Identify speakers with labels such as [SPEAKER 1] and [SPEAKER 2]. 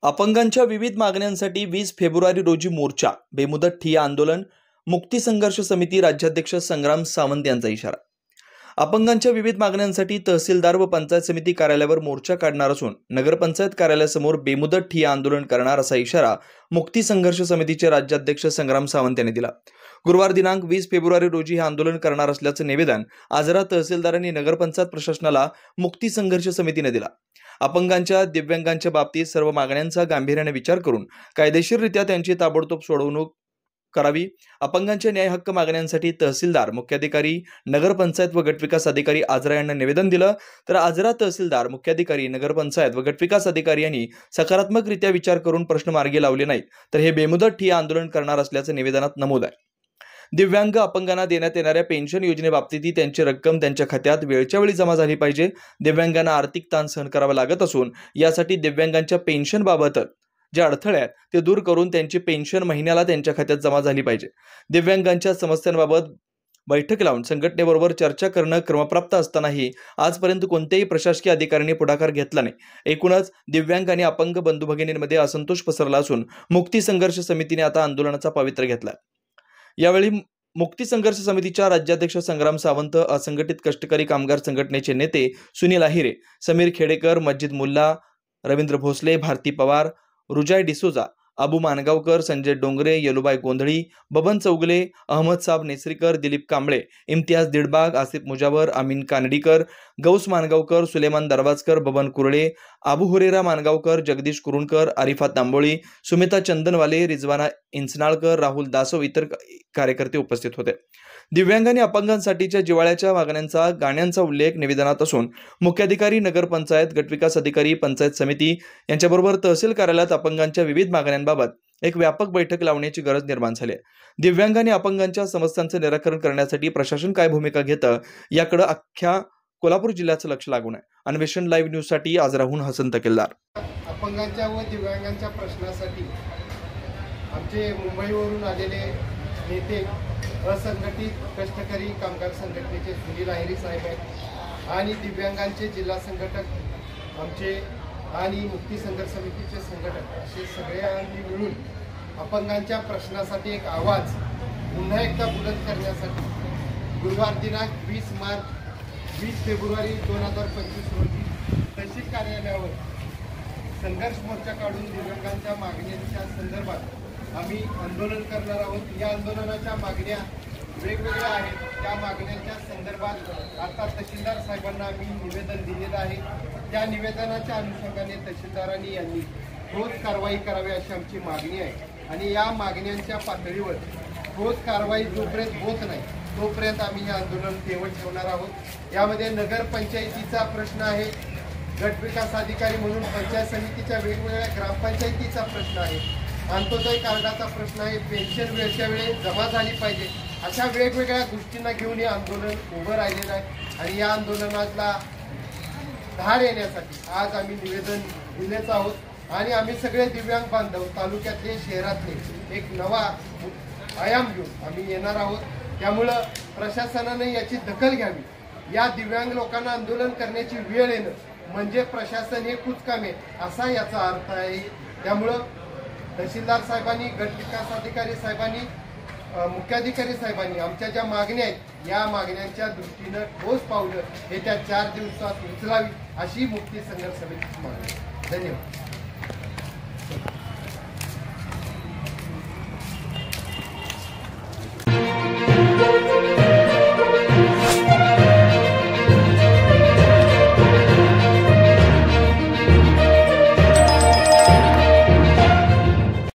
[SPEAKER 1] अपंगांच्या विविध मागण्यांसाठी 20 फेब्रुवारी रोजी मोर्चा, बेमुदत ठिय्या आंदोलन, मुक्ती संघर्ष समिती राज्याध्यक्ष संग्राम सावंत यांचा इशारा। अपंगांच्या विविध मागण्यांसाठी तहसीलदार व पंचायत समिती कार्यालयावर मोर्चा काढणार असून नगरपंचायत कार्यालयासमोर बेमुदत ठिय्या आंदोलन करणार असा इशारा मुक्ती संघर्ष समितीचे राज्याध्यक्ष संग्राम सावंत यांनी दिला। गुरुवार दिनांक 20 फेब्रुवारी रोजी हे आंदोलन करणार असल्याचं निवेदन आजरा तहसीलदारांनी नगरपंचायत प्रशासनाला मुक्ती संघर्ष समितीने दिला। अपंगांच्या दिव्यांगांच्या बाबतीत सर्व मागण्यांचा गांभीर्याने विचार करून कायदेशीररित्या त्यांची ताबडतोब सोडवणूक करावी। अपंगांच्या न्याय हक्क मागण्यांसाठी तहसीलदार, मुख्याधिकारी, नगरपंचायत व गटविकास अधिकारी आजरा यांना निवेदन दिलं, तर आजरा तहसीलदार, मुख्याधिकारी, नगरपंचायत व गटविकास अधिकारी यांनी सकारात्मकरित्या विचार करून प्रश्न मार्गी लावले नाहीत तर हे बेमुदत ठिय्या आंदोलन करणार असल्याचं निवेदनात नमूद आहे। दिव्यांग अपंगांना देण्यात येणाऱ्या पेन्शन योजनेबाबतीतही त्यांची रक्कम त्यांच्या खात्यात वेळच्या वेळी जमा झाली पाहिजे। दिव्यांगांना आर्थिक ताण सहन करावा लागत असून यासाठी दिव्यांगांच्या पेन्शनबाबत जे अडथळे आहेत ते दूर करून त्यांची पेन्शन महिन्याला त्यांच्या खात्यात जमा झाली पाहिजे। दिव्यांगांच्या समस्यांबाबत बैठक लावून संघटनेबरोबर चर्चा करणं क्रमप्राप्त असतानाही आजपर्यंत कोणत्याही प्रशासकीय अधिकाऱ्यांनी पुढाकार घेतला नाही। एकूणच दिव्यांग आणि अपंग बंधू भगिनींमध्ये असंतोष पसरला असून मुक्ती संघर्ष समितीने आता आंदोलनाचा पवित्रा घेतला। यावेळी मुक्ती संघर्ष समितीच्या राज्याध्यक्ष संग्राम सावंत, असंघटित कष्टकरी कामगार संघटनेचे नेते सुनील आहिरे, समीर खेडेकर, मस्जिद मुल्ला, रवींद्र भोसले, भारती पवार, रुजाय डिसोजा, अबू मानगावकर, संजय डोंगरे, येलुबाई गोंधळी, बबन चौगले, अहमद साब नेसरीकर, दिलीप कांबळे, इम्तियाज दिडबाग, आसिफ मुजावर, अमीन कानडीकर, गौस मानगावकर, सुलेमान दरवाजकर, बबन कुरळे, आबू हुरेरा मानगावकर, जगदीश कुरुणकर, आरिफा तांबोळी, सुमिता चंदनवाले, रिजवाना इंचनाळकर, राहुल दासव इतर कार्यकर्ते उपस्थित होते। दिव्यांग आणि अपंगांसाठीच्या जिव्हाळ्याच्या मागण्यांचा गाण्यांचा उल्लेख निवेदनात असून मुख्याधिकारी, नगरपंचायत, गटविकास अधिकारी, पंचायत समिती यांच्याबरोबर तहसील कार्यालयात अपंगांच्या विविध मागण्यांबाबत एक व्यापक बैठक लावण्याची गरज निर्माण झाली आहे। दिव्यांग आणि अपंगांच्या समस्यांचं निराकरण करण्यासाठी प्रशासन काय भूमिका घेतं याकडे अख्ख्या कोल्हापूर जिल्ह्याचं लक्ष लागून आहे। अन्वेषण लाईव्ह न्यूज साठी आजराहून हसन तकेलदार।
[SPEAKER 2] अपंगांच्या व दिव्यांगांच्या प्रश्नासाठी आमचे मुंबईवरून आलेले नेते, असंघटित कष्टकरी कामगार संघटनेचे सुनील आहिरे साहेब आहेत आणि दिव्यांगांचे जिल्हा संघटक आमचे आणि मुक्ती संघर्ष समितीचे संघटक असे सगळ्यांनी मिळून अपंगांच्या प्रश्नासाठी एक आवाज पुन्हा एकदा बुलंद करण्यासाठी गुरुवार दिनांक 20 फेब्रुवारी 2025 रोजी तहसील कार्यालयावर संघर्ष मोर्चा काढून दिव्यांगांच्या मागण्यांच्या संदर्भात आम्ही आंदोलन करणार आहोत। या आंदोलनाच्या मागण्या वेगवेगळ्या आहेत। त्या मागण्यांच्या संदर्भात आता तहसीलदार साहेबांना आम्ही निवेदन दिलेलं आहे। त्या निवेदनाच्या अनुषंगाने तहसीलदारांनी यांनी ठोस कारवाई करावी अशी आमची मागणी आहे आणि या मागण्यांच्या पातळीवर ठोस कारवाई जोपर्यंत होत नाही तोपर्यंत आम्ही हे आंदोलन तेवढ ठेवणार आहोत। यामध्ये नगरपंचायतीचा प्रश्न आहे, गटविकास अधिकारी म्हणून पंचायत समितीच्या वेगवेगळ्या ग्रामपंचायतीचा प्रश्न आहे, अंत्योदय कार्डाचा प्रश्न आहे, पेन्शन वेळच्या वेळी जमा झाली पाहिजे, अशा वेगवेगळ्या गोष्टींना घेऊन हे आंदोलन उभं राहिलेलं आहे आणि या आंदोलनातला धार येण्यासाठी आज आम्ही निवेदन दिलेच आहोत आणि आम्ही सगळे दिव्यांग बांधव तालुक्यातले, शहरातले एक नवा आयाम घेऊन आम्ही येणार आहोत। त्यामुळं प्रशासनाने याची दखल घ्यावी। या दिव्यांग लोकांना आंदोलन करण्याची वेळ येणं म्हणजे प्रशासन हे कुचकामे असा याचा अर्थ आहे। त्यामुळं तहसीलदार साहेबांनी, गटविकास अधिकारी साहेबांनी, मुख्याधिकारी साहेबांनी आमच्या ज्या मागण्या आहेत या मागण्यांच्या दृष्टीनं ठोस पावलं येत्या 4 दिवसात उचलावी अशी मुक्ती संघर्ष समितीची मागणी। धन्यवाद।